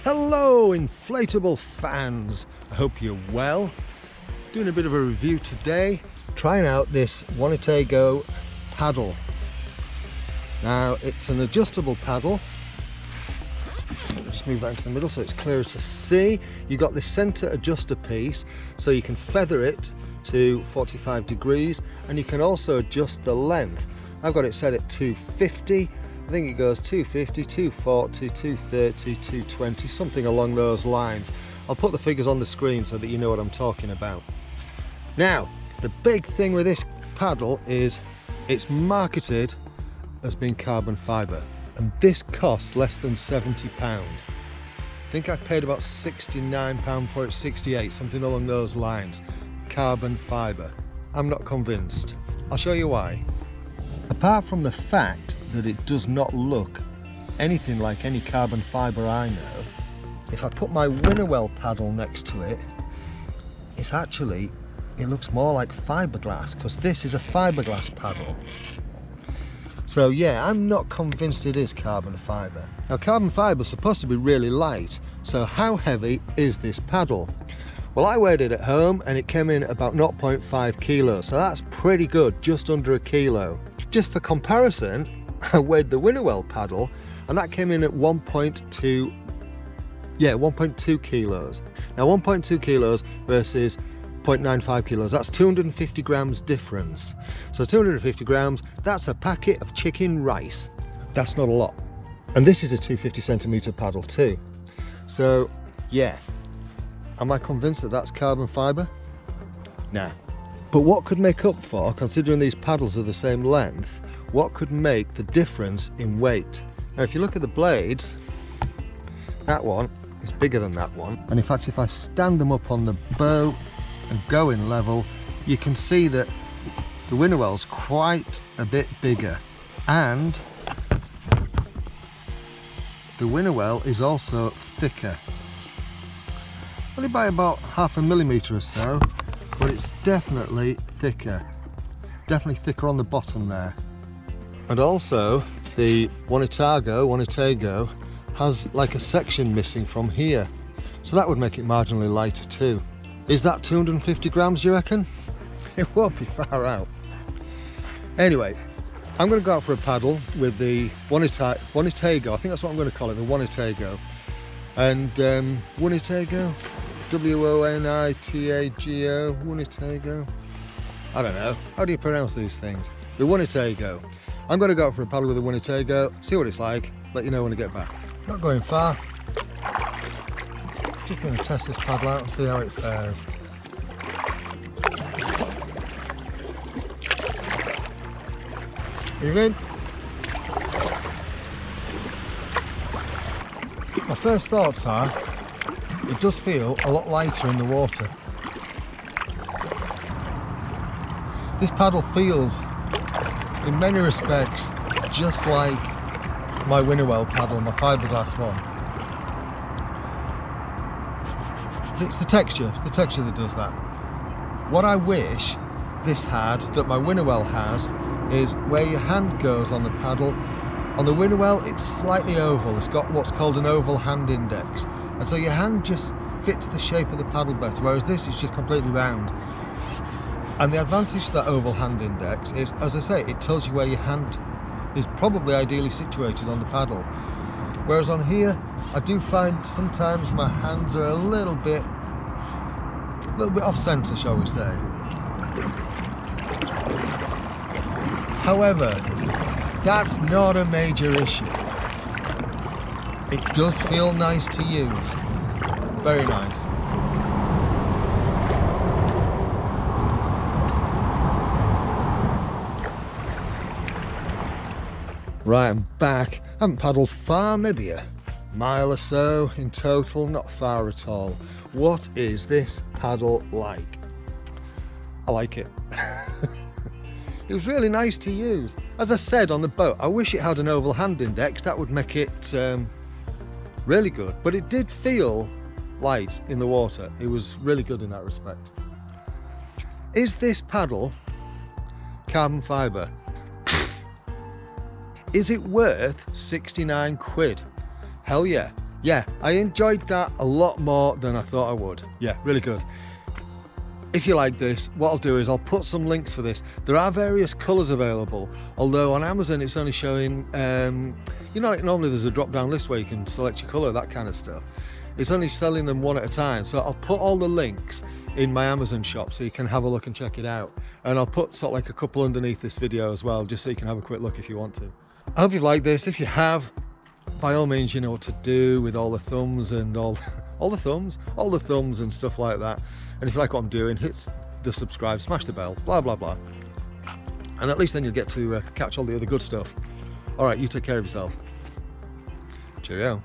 Hello inflatable fans, I hope you're well. Doing a bit of a review today, trying out this Wonitago paddle. Now it's an adjustable paddle. Just move that into the middle so it's clearer to see. You've got this center adjuster piece so you can feather it to 45 degrees, and you can also adjust the length. I've got it set at 250. I think it goes 250, 240, 230, 220, something along those lines. I'll put the figures on the screen so that you know what I'm talking about. Now, the big thing with this paddle is it's marketed as being carbon fibre, and this costs less than £70. I think I paid about £69 for it, 68, something along those lines. Carbon fibre. I'm not convinced. I'll show you why. Apart from the fact that it does not look anything like any carbon fibre I know, if I put my Wonitago paddle next to it, it looks more like fiberglass, because this is a fiberglass paddle. So yeah, I'm not convinced it is carbon fibre. Now carbon fibre is supposed to be really light, so how heavy is this paddle? Well, I weighed it at home and it came in about 0.5 kilos, so that's pretty good, just under a kilo. Just for comparison, I weighed the Wonitago paddle and that came in at 1.2 kilos. Now 1.2 kilos versus 0.95 kilos, that's 250 grams difference. So 250 grams, that's a packet of chicken rice. That's not a lot. And this is a 250 centimetre paddle too. So yeah, am I convinced that that's carbon fibre? Nah. But what could make up for, considering these paddles are the same length, what could make the difference in weight? Now if you look at the blades, that one is bigger than that one. And in fact, if I stand them up on the bow and go in level, you can see that the Wonitago's quite a bit bigger. And the Wonitago is also thicker. Only by about half a millimetre or so, but it's definitely thicker. Definitely thicker on the bottom there. And also, the Wonitago has like a section missing from here. So that would make it marginally lighter too. Is that 250 grams, you reckon? It won't be far out. Anyway, I'm going to go out for a paddle with the Wonitago, I think that's what I'm going to call it, the Wonitago. And Wonitago? W-O-N-I-T-A-G-O, Wonitago. I don't know. How do you pronounce these things? The Wonitago. I'm going to go out for a paddle with the Wonitago, see what it's like, let you know when I get back. Not going far. Just going to test this paddle out and see how it fares. Evening. My first thoughts are, it does feel a lot lighter in the water. This paddle feels, in many respects, just like my Wonitago paddle, my fiberglass one. It's the texture that does that. What I wish this had, that my Wonitago has, is where your hand goes on the paddle. On the Wonitago, it's slightly oval. It's got what's called an oval hand index. And so your hand just fits the shape of the paddle better, whereas this is just completely round. And the advantage to that oval hand index is, as I say, it tells you where your hand is probably ideally situated on the paddle. Whereas on here, I do find sometimes my hands are a little bit off centre, shall we say. However, that's not a major issue. It does feel nice to use. Very nice. Right, I'm back. I haven't paddled far, maybe a mile or so in total, not far at all. What is this paddle like? I like it. It was really nice to use. As I said on the boat, I wish it had an oval hand index. That would make it really good. But it did feel light in the water. It was really good in that respect. Is this paddle carbon fibre? Is it worth 69 quid? Hell yeah. yeah, I enjoyed that a lot more than I thought I would. Yeah, really good. If you like this, what I'll do is I'll put some links for this. There are various colours available, although on Amazon it's only showing, you know, like normally there's a drop down list where you can select your colour, that kind of stuff. It's only selling them one at a time, so I'll put all the links in my Amazon shop so you can have a look and check it out. And I'll put sort of like a couple underneath this video as well, just so you can have a quick look if you want to. I hope you've liked this. If you have, by all means, you know what to do with all the thumbs and all the thumbs and stuff like that. And if you like what I'm doing, hit the subscribe, smash the bell, blah blah blah, and at least then you'll get to catch all the other good stuff. All right, you take care of yourself. Cheerio.